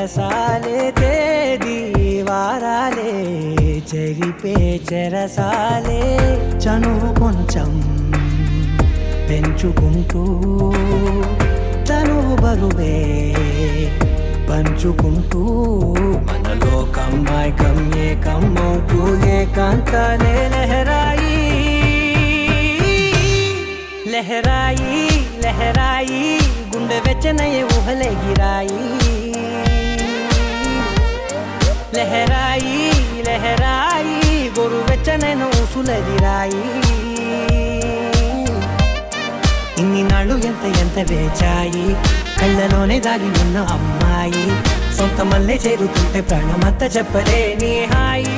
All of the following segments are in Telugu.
సరసాలే తేదీ వారాలే చెరిపే చెరసాలే చనువు కొంచెం పెంచుకుంటూ తనువు బరువే పంచుకుంటూ మనలో కమ్మాయి కమ్మే కమ్మవుతూ ఏకాంతాలే లహరాయి లహరాయి లహరాయి గుండె వెచ్చనయ్యే ఊహలే గిరాయి లహరాయి లహరాయి గొరు వెచ్చనైన ఊసులదిరాయి ఇన్ని నాళ్ళు ఎంత ఎంత వేచాయి కళ్ళలోనే దాగి ఉన్న అమ్మాయి సొంత మల్లె చేరుతుంటే ప్రాణమంతా చెప్పలేని హాయి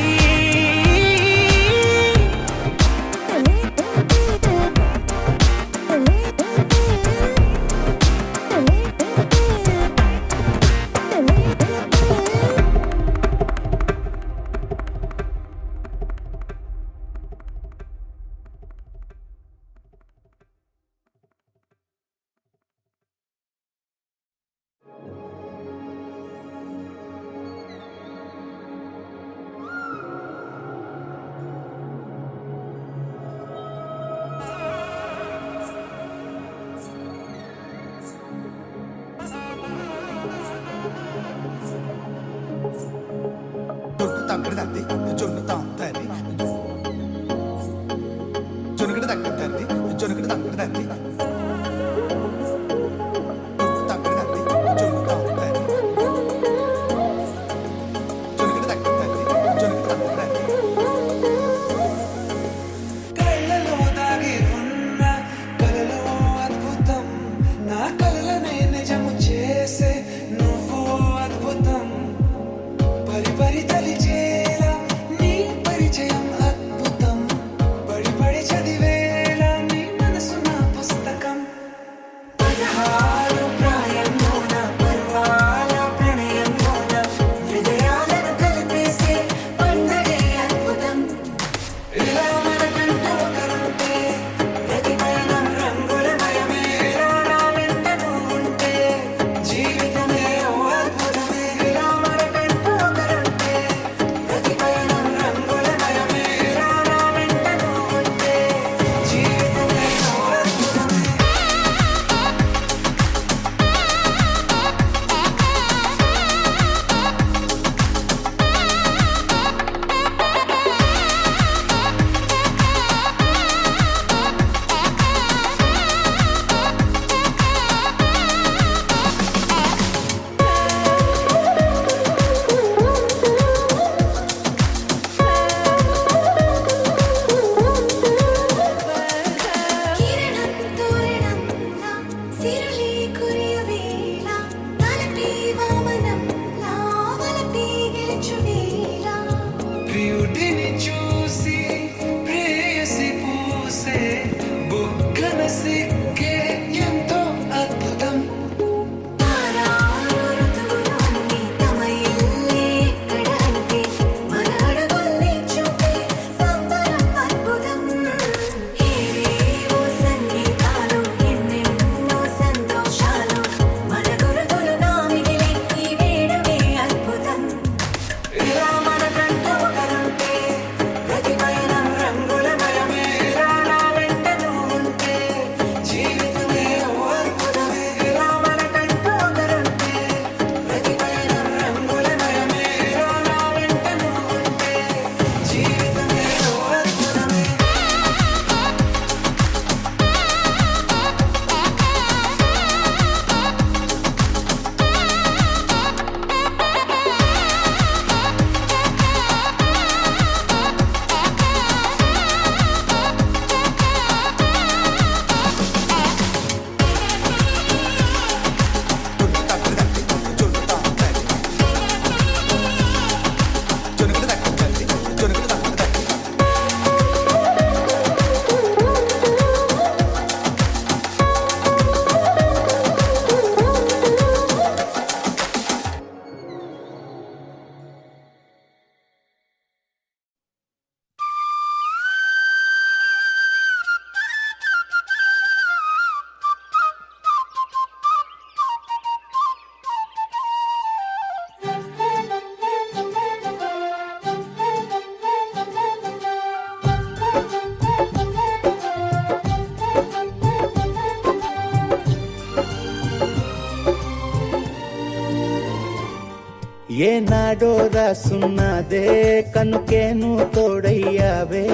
ఏనాడో రాసున్నదే కనుకేను తోడయ్యావే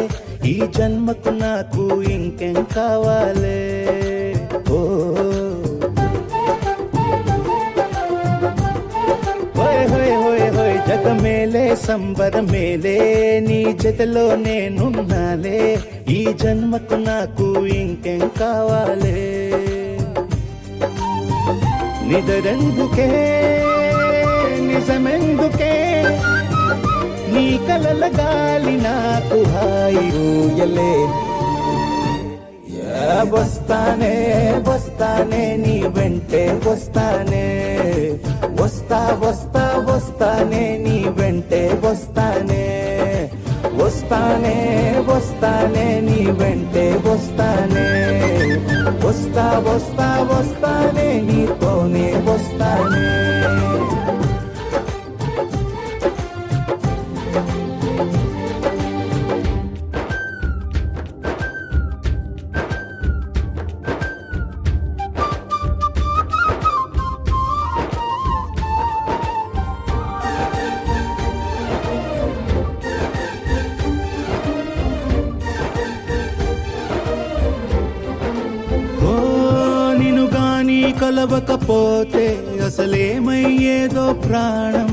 ఈ జన్మకు నాకు ఇంకేం కావాలే ఓ హోయ్ హోయ్ హోయ్ హోయ్ జగమేలే సంబరమేలే నీ జతలో నేనున్నాలే ఈ జన్మకు నాకు ఇంకేం కావాలే నిదరెందుకే నిజమెందుకే నీ కలల గాలి నాకు హాయిలే వస్తానే వస్తానే నీ వెంటే వస్తానే వస్తా వస్తా వస్తానే నీ వెంటే వస్తానే వస్తానే వస్తానే నీ వెంటే వస్తానే వస్తా వస్తా వస్తానే నీతోనే వస్తానే కలవకపోతే అసలేమయ్యేదో ప్రాణం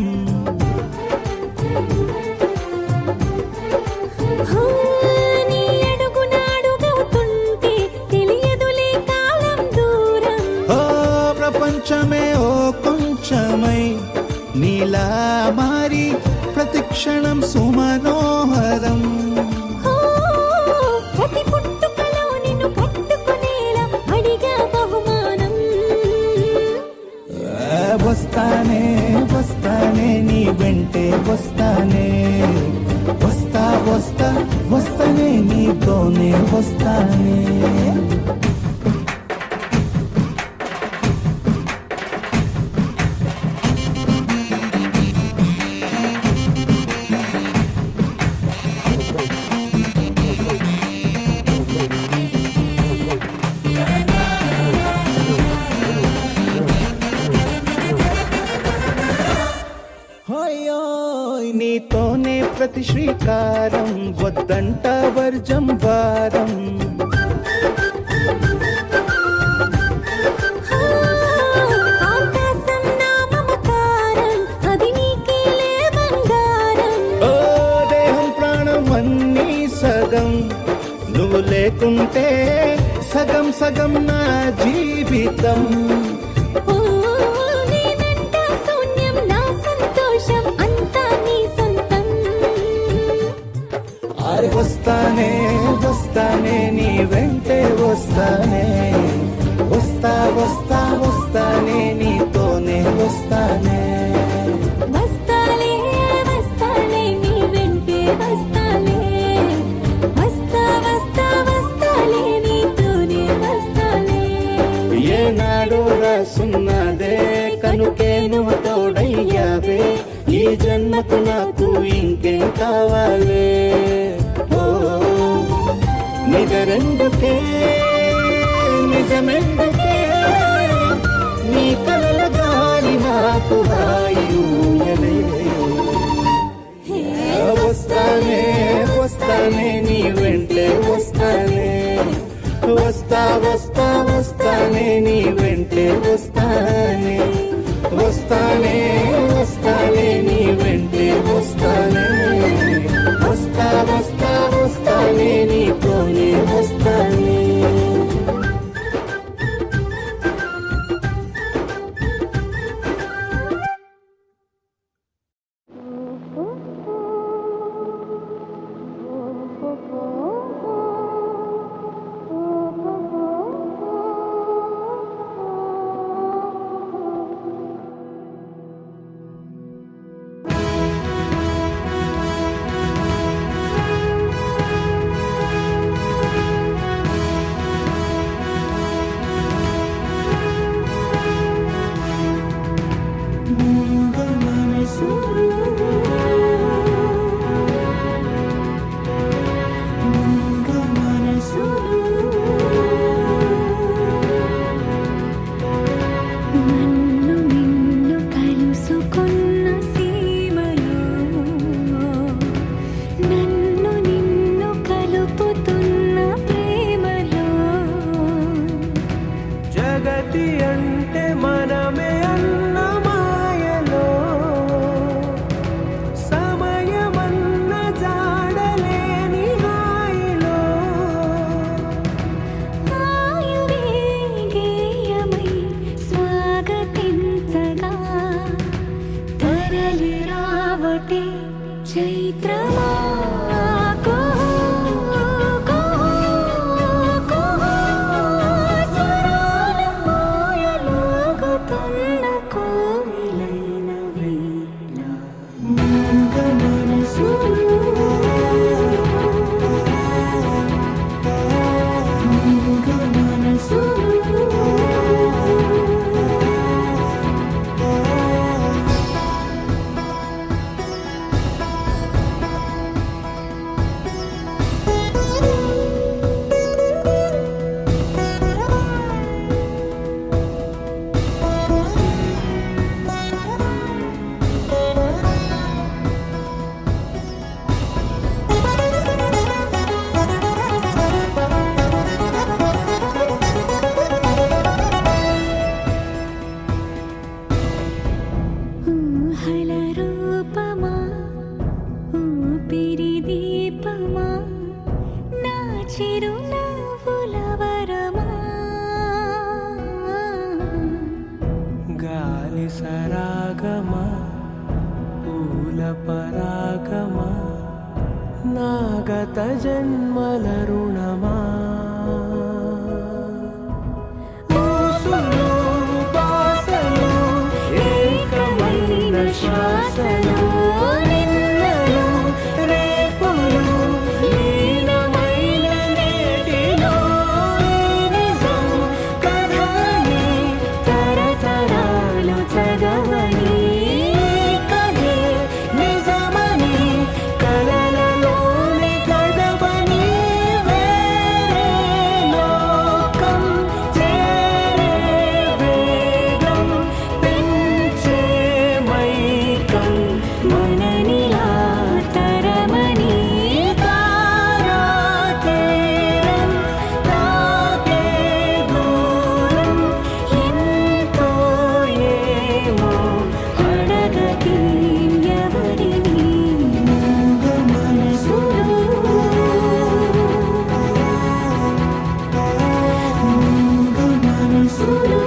ప్రపంచమే ఓ కొంచెమై నీలా మారి ప్రతిక్షణం సుమనోహరం వస్తానే వస్తానే నీ వెంటే వస్తానే వస్తా వస్తా వస్తానే నీతోనే వస్తానే నీతోనే ప్రతి శ్రీకారం వద్దంట వర్జం వారం ఓ దేహం ప్రాణం అన్నీ సగం నువ్వు లేకుంటే సగం సగం నా జీవితం వస్తానే వస్తానే నీ వెంటే వస్తానే వస్తా వస్తా వస్తానే నీతోనే వస్తానే వస్తాలే వస్తాలే నీ వెంటే వస్తాలే వస్తా వస్తా వస్తాలే నీతోనే వస్తాలే ఏనాడో రాసున్నదే కనుకేను తోడయ్యావే ఈ జన్మకు నాకు ఇంకేం కావాలే నిజరెందుకే నిజమెందుకే నీ కలల గాలి నాకు హాయిలే వస్తానే వస్తానే నీ వెంటే వస్తానే వస్తా వస్తా వస్తానే నీ వెంటే వస్తానే వస్తానే వస్తానే నీ వెంటే వస్తానే వస్తా వస్తా వస్తానే నీతోనే వస్తానే నాటి చైత్రమా కుహూ, కుహూ, కుహూ, స్వరాల మోయలాగుతున్న కోయిలైన వేళ మూగ మనసులు, మూగ మనసులు. ఊహల రూపమా, ఊపిరి దీపమా, నా చిరునవ్వుల వరమా. గాలి సరాగమా, పూల పరాగమా, నాగత జన్మల రుణమా. ఊసులు, బాసలు, ఏకమైన శ్వాసలు, నిన్నలు, రేపులు, లీనమైన నేటిలో ఈ నిజం కథని తరతరాలు చదవని కథే నిజమని కలలలోని గడవని వేరే లోకం చేరే వేగం పెంచే మైకం మననిలా తరమని తారా తీరం తాకే దూరం ఎంతో ఏమో అడగకి ఎవరిని మూగ మనసులు, మూగ మనసులు.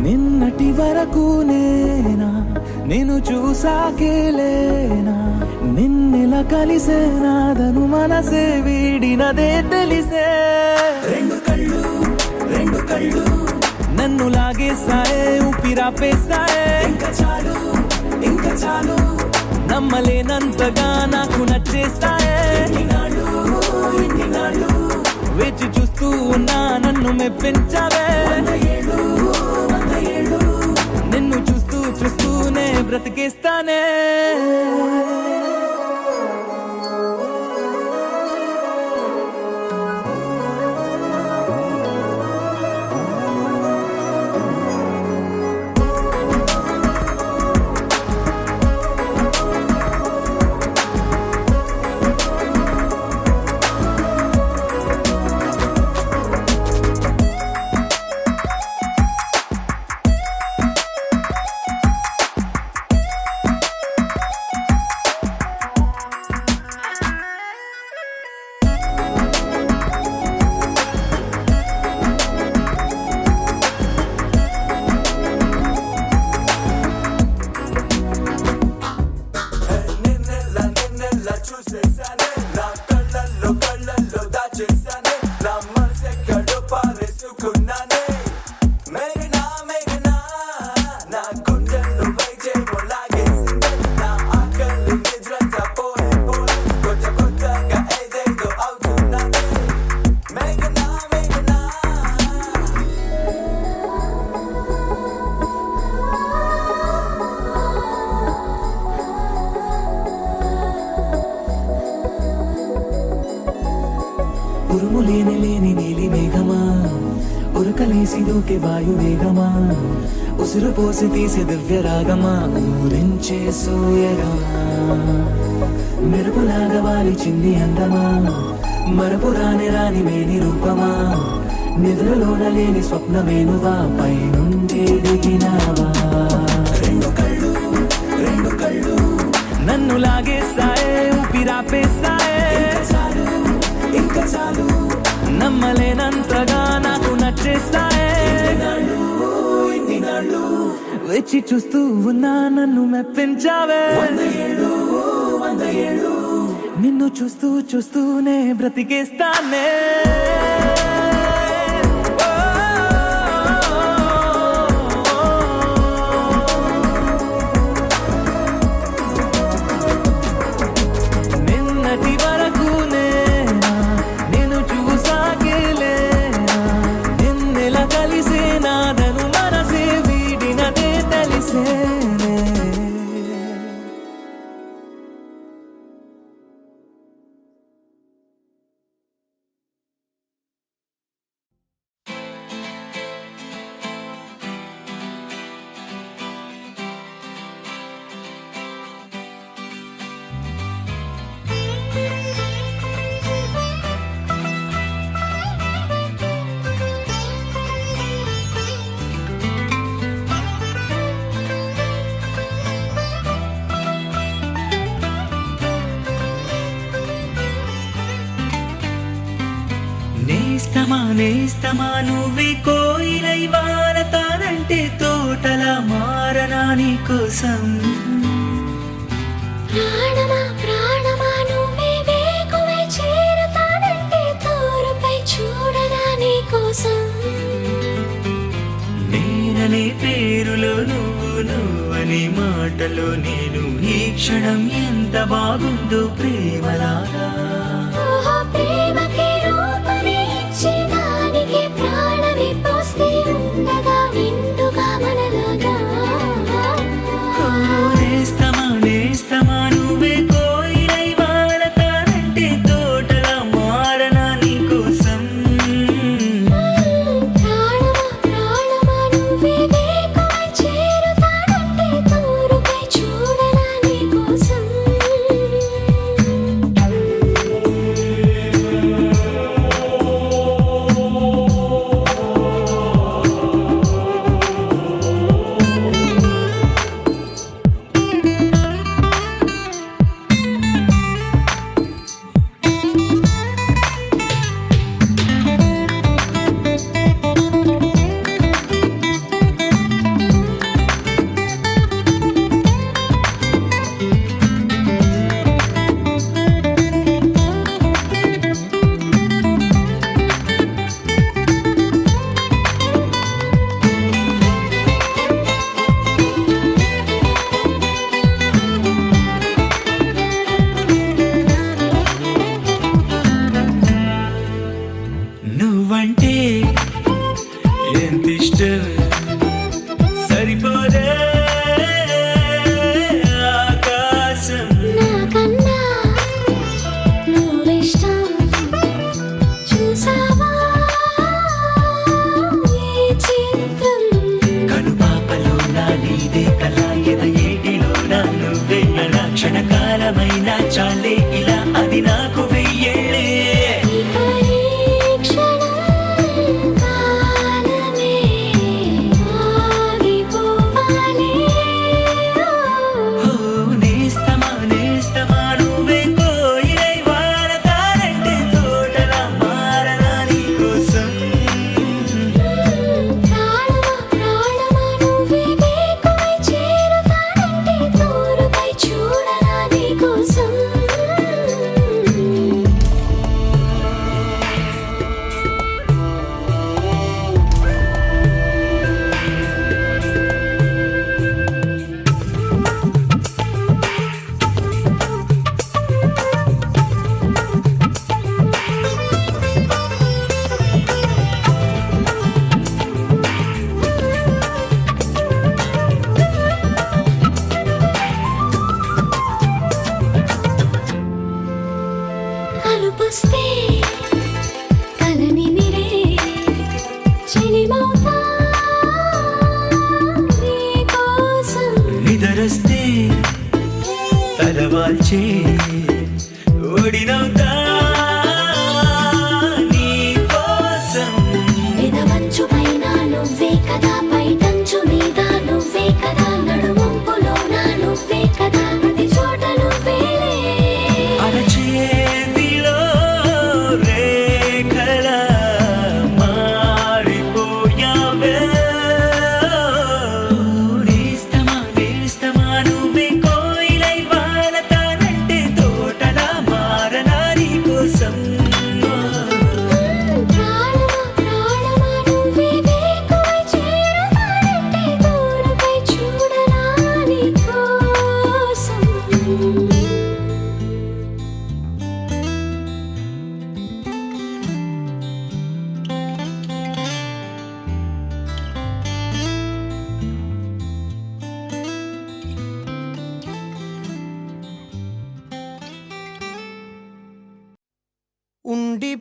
నిన్నటి వరకు నేనా నేను చూసాకేలేనా నిన్నెలా కలిసేనాదను మనసే వీడినదే తెలిసే రెండు కళ్ళు నన్ను లాగేసాయే ఊపిరాపేసాయే ఇంకా చాలు నమ్మలేనంతగా నాకు నచ్చేసాయే వేచి చూస్తూ ఉన్నా నన్ను మెప్పించావే నిన్ను చూస్తూనే బ్రతికేస్తానే ఉరుము లేని లేని నీలి మేఘమా, ఉరకలేసి దూకే వాయు వేగమా, ఉసురు పోసి తీసి దివ్య రాగమా, ఊరించే సూయగమా, మెరుపులాగా వాలి చింది అందమా, మరపు రాని రాని మేని రూపమా, నిద్రలోన లేని స్వప్నమేనువా, పై నుండి దిగినావా. రెండు కళ్ళు నన్ను లాగేస్తాయే, ఊపిరాపేస్తాయే, ఇంకా చాలు నమ్మలేనంతగా నాకు నచ్చేస్తాయే. వచ్చి చూస్తూ ఉన్నా నన్ను మెప్పించావే, 100 ఏళ్ళు నిన్ను చూస్తూ చూస్తూనే బ్రతికేస్తానే. నిన్నటి వరకు నేను చూసాకేలే, నిన్నెలా కలిసే నాదను మనసే వీడినదే తెలిసేనే. నేస్తమా నువ్వే కోయిలై వారతానంటే తోటలా మారనా నీ కోసం. ప్రాణమా ప్రాణమా నువ్వే వేకువై చేరతానంటే తోరుపై చూడనా నీ కోసం. నేననే పేరులో నువ్వనే మాటలో నేను, ఈ క్షణం ఎంత బాగుందో ప్రేమలాగా. ఓహో ప్రేమకి రూపమే ఇచ్చి దానికి ప్రాణమి పోస్తే ఉండగా నిండుగా మనలాగా. నేస్తమా నువ్వే కోయిలై వారతానంటే తోటలా మారనా నీ కోసం. ప్రాణమా ప్రాణమా నువ్వే వేకువై చేరతానంటే తోరుపై చూడనా నీ కోసం. నువ్వంటే ఎంత ఇష్టం సరిపోదే ఆకాశం. నాకన్నా నువ్విష్టం చూసావా ఈ చిత్రం. కనుపాపలో నా నీదే కళ, ఎద ఏటిలో నా నువ్వే నా క్షణకాలమైన చాలే ఇలా, అది నాకు వెయ్యేళ్ళే. ఈ పరీక్షణం కాలమే ఆగిపోవాలి. ఓ నేస్తమా నువ్వే కోయిలై వారతానంటే తోటలా మారనా నీ కోసం. ప్రాణమా ప్రాణమా నువ్వే వేకువై చేరతానంటే తోరుపై చూడనా నీ కోసం. అలుపొస్తే గెలిచే ఓడినవుతా నీ కోసం. పెదవంచు పైన నువ్వే కదా, పైటంచు మీద నువ్వే కదా, నడుమంపులోన నువ్వే కదా, ప్రతి చోట నువ్వేలే. అరచేతిలో రేఖలా మారిపోయావే. ఊరిస్తమా గెలుస్తమా నువ్వే కోయిలై వాలతానంటే తోటలా మారనా నీ కోసం. ప్రాణమా ప్రాణమా నువ్వే వేకువై చేరుతానంటే దూరపై చూడనా నీ కోసం.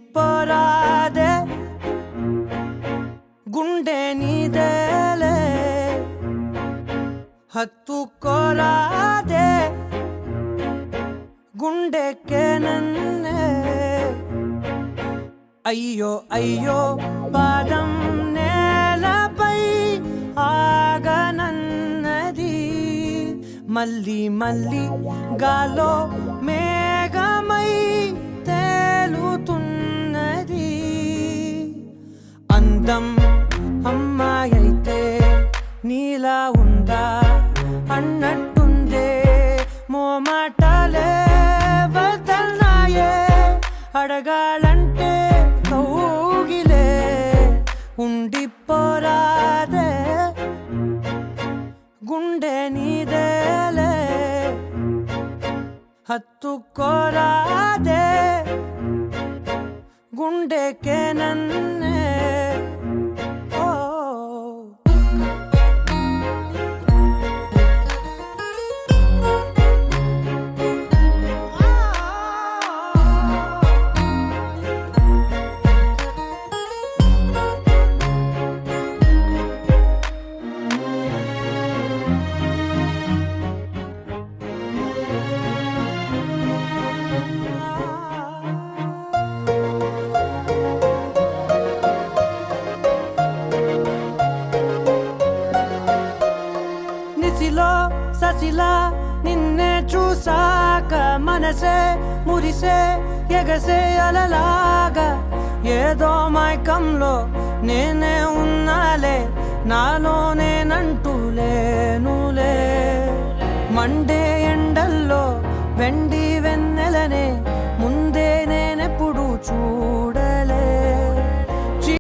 ఉండిపోరాదే గుండె నీదేలే, హత్తుకోరాదే గుండెకే నన్నే. అయ్యో అయ్యో పాదం నేలపై ఆగనన్నది, మళ్ళీ మళ్ళీ గాలో మేఘమై తేలుతున్నది. అందం అమ్మాయైతే నీలా ఉందా అన్నట్టుందే, మోమాటలే వదల్నాయే అడగాలంటే కౌగిలే. ఉండిపోరాదే గుండె నీదేలే, హత్తుకోరాదే గుండెకే నన్నే. నిసిలో ససిలా నిన్నే చూసాక మనసే మురిసే ఎగసే అలలాగా, ఏదో మైకంలో నేనే ఉన్నాలే, నాలో నేనంటూ లేనులే. మండే ఎండల్లో వెండి